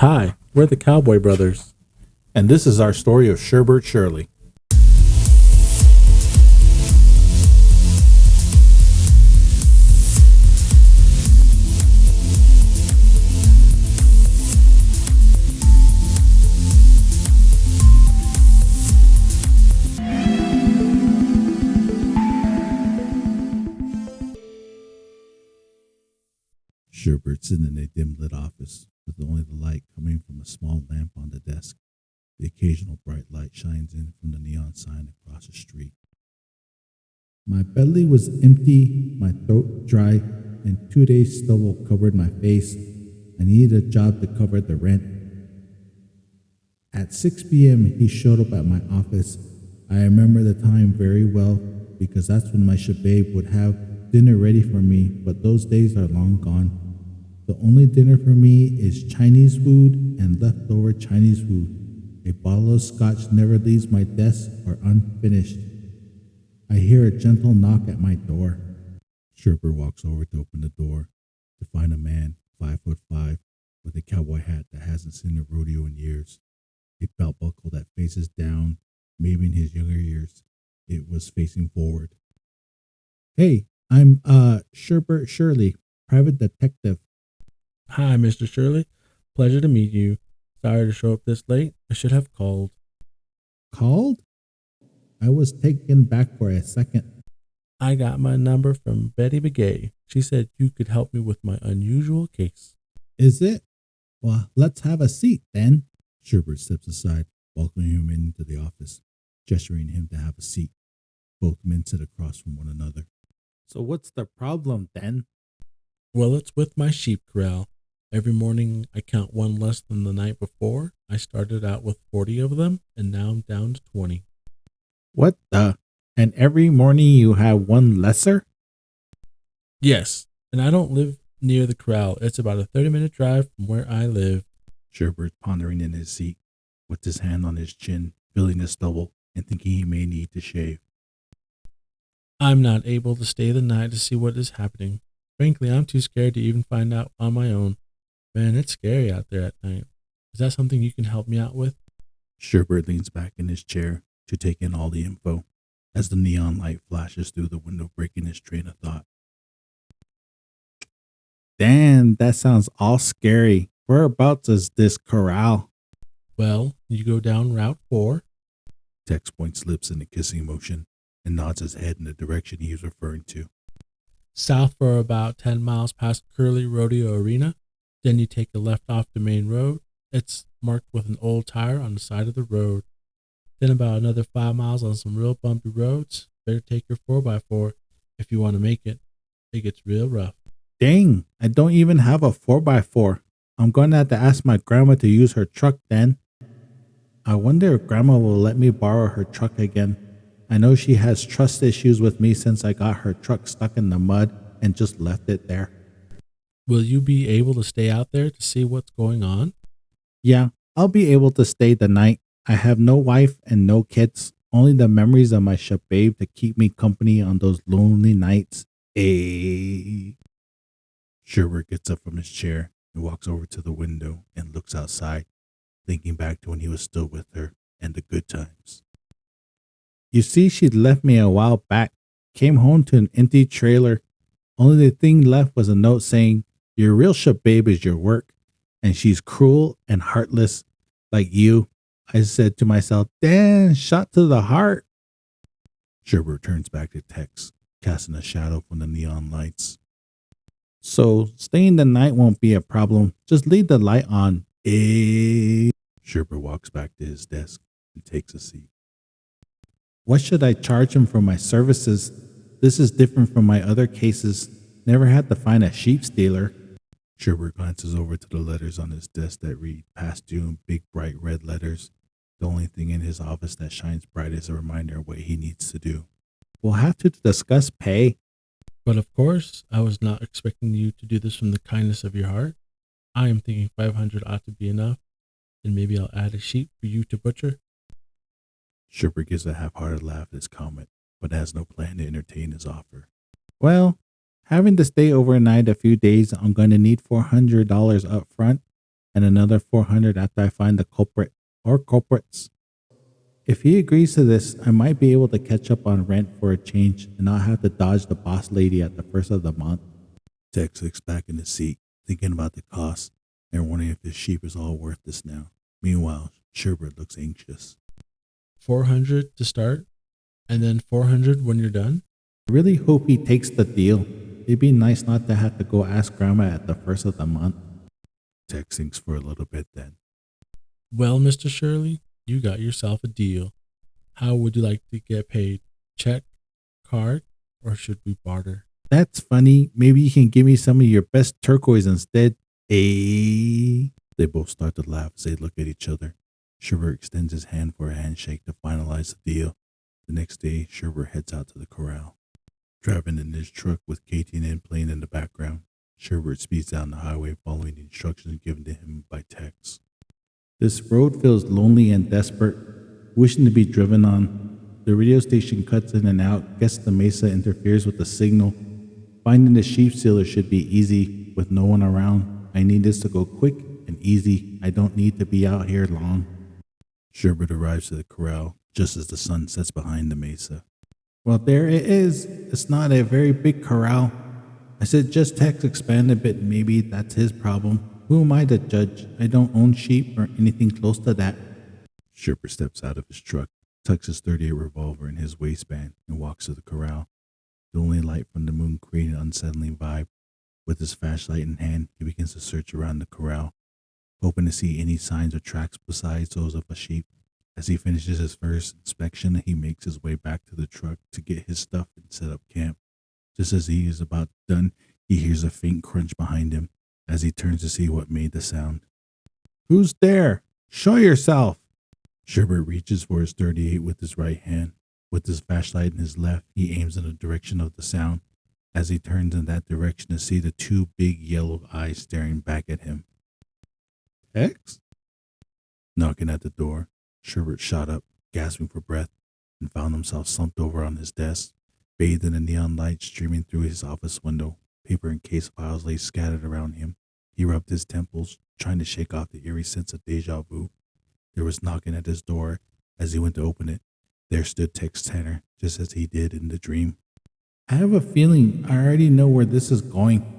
Hi, we're the Cowboy Brothers. And this is our story of Sherbert Shirley. Sherbert sitting in a dim-lit office with only the light coming from a small lamp on the desk. The occasional bright light shines in from the neon sign across the street. My belly was empty, my throat dry, and 2 days stubble covered my face. I needed a job to cover the rent. At 6 p.m., he showed up at my office. I remember the time very well because that's when my shababe would have dinner ready for me, but those days are long gone. The only dinner for me is Chinese food and leftover Chinese food. A bottle of scotch never leaves my desk or unfinished. I hear a gentle knock at my door. Sherbert walks over to open the door to find a man 5'5" with a cowboy hat that hasn't seen a rodeo in years, a belt buckle that faces down. Maybe in his younger years, it was facing forward. Hey, I'm Sherbert Shirley, private detective. Hi, Mr. Shirley. Pleasure to meet you. Sorry to show up this late. I should have called. Called? I was taken back for a second. I got my number from Betty Begay. She said you could help me with my unusual case. Is it? Well, let's have a seat then. Sherbert steps aside, welcoming him into the office, gesturing him to have a seat. Both men sit across from one another. So what's the problem then? Well, it's with my sheep corral. Every morning I count one less than the night before. I started out with 40 of them, and now I'm down to 20. What the? And every morning you have one lesser? Yes, and I don't live near the corral. It's about a 30-minute drive from where I live. Sherbert pondering in his seat, with his hand on his chin, feeling his stubble, and thinking he may need to shave. I'm not able to stay the night to see what is happening. Frankly, I'm too scared to even find out on my own. Man, it's scary out there at night. Is that something you can help me out with? Sherbert leans back in his chair to take in all the info as the neon light flashes through the window, breaking his train of thought. Damn, that sounds all scary. Whereabouts is this corral? Well, you go down Route 4. Tex points lips in a kissing motion and nods his head in the direction he is referring to. South for about 10 miles past Curly Rodeo Arena. Then you take a left off the main road. It's marked with an old tire on the side of the road. Then about another 5 miles on some real bumpy roads. Better take your 4x4 if you want to make it. It gets real rough. Dang, I don't even have a 4x4. I'm going to have to ask my grandma to use her truck then. I wonder if grandma will let me borrow her truck again. I know she has trust issues with me since I got her truck stuck in the mud and just left it there. Will you be able to stay out there to see what's going on? Yeah, I'll be able to stay the night. I have no wife and no kids, only the memories of my shababe to keep me company on those lonely nights. Sherbert gets up from his chair and walks over to the window and looks outside, thinking back to when he was still with her and the good times. You see, she'd left me a while back, came home to an empty trailer. Only the thing left was a note saying, "Your real shababe is your work, and she's cruel and heartless like you." I said to myself, damn, shot to the heart. Sherbert turns back to Tex, casting a shadow from the neon lights. So staying the night won't be a problem. Just leave the light on. Sherbert walks back to his desk and takes a seat. What should I charge him for my services? This is different from my other cases. Never had to find a sheep stealer. Sherbert glances over to the letters on his desk that read past due in big bright red letters. The only thing in his office that shines bright is a reminder of what he needs to do. We'll have to discuss pay. But of course, I was not expecting you to do this from the kindness of your heart. I am thinking 500 ought to be enough, and maybe I'll add a sheep for you to butcher. Sherbert gives a half-hearted laugh at his comment, but has no plan to entertain his offer. Well, having to stay overnight a few days, I'm going to need $400 up front. and another 400 after I find the culprit or culprits. If he agrees to this, I might be able to catch up on rent for a change and not have to dodge the boss lady at the first of the month. Tex sits back in his seat, thinking about the cost and wondering if his sheep is all worth this now. Meanwhile, Sherbert looks anxious. 400 to start, and then 400 when you're done? I really hope he takes the deal. It'd be nice not to have to go ask Grandma at the first of the month. Tex thinks for a little bit then. Well, Mr. Shirley, you got yourself a deal. How would you like to get paid? Check, card, or should we barter? That's funny. Maybe you can give me some of your best turquoise instead. Eh? They both start to laugh as they look at each other. Sherbert extends his hand for a handshake to finalize the deal. The next day, Sherbert heads out to the corral. Driving in his truck with KTN playing in the background, Sherbert speeds down the highway following the instructions given to him by Tex. This road feels lonely and desperate, wishing to be driven on. The radio station cuts in and out, guess the mesa interferes with the signal. Finding the sheep stealer should be easy, with no one around. I need this to go quick and easy. I don't need to be out here long. Sherbert arrives to the corral just as the sun sets behind the mesa. Well, there it is. It's not a very big corral. I said just Tex expand a bit, maybe that's his problem. Who am I to judge? I don't own sheep or anything close to that. Sherbert steps out of his truck, tucks his .38 revolver in his waistband, and walks to the corral. The only light from the moon creating an unsettling vibe. With his flashlight in hand, he begins to search around the corral, hoping to see any signs or tracks besides those of a sheep. As he finishes his first inspection, he makes his way back to the truck to get his stuff and set up camp. Just as he is about done, he hears a faint crunch behind him. As he turns to see what made the sound. Who's there? Show yourself! Sherbert reaches for his .38 with his right hand. With his flashlight in his left, he aims in the direction of the sound. As he turns in that direction to see the two big yellow eyes staring back at him. Tex? Knocking at the door, Sherbert shot up, gasping for breath, and found himself slumped over on his desk, bathed in the neon light streaming through his office window. Paper and case files lay scattered around him. He rubbed his temples, trying to shake off the eerie sense of deja vu. There was knocking at his door. As he went to open it, there stood Tex Tanner, just as he did in the dream. I have a feeling I already know where this is going.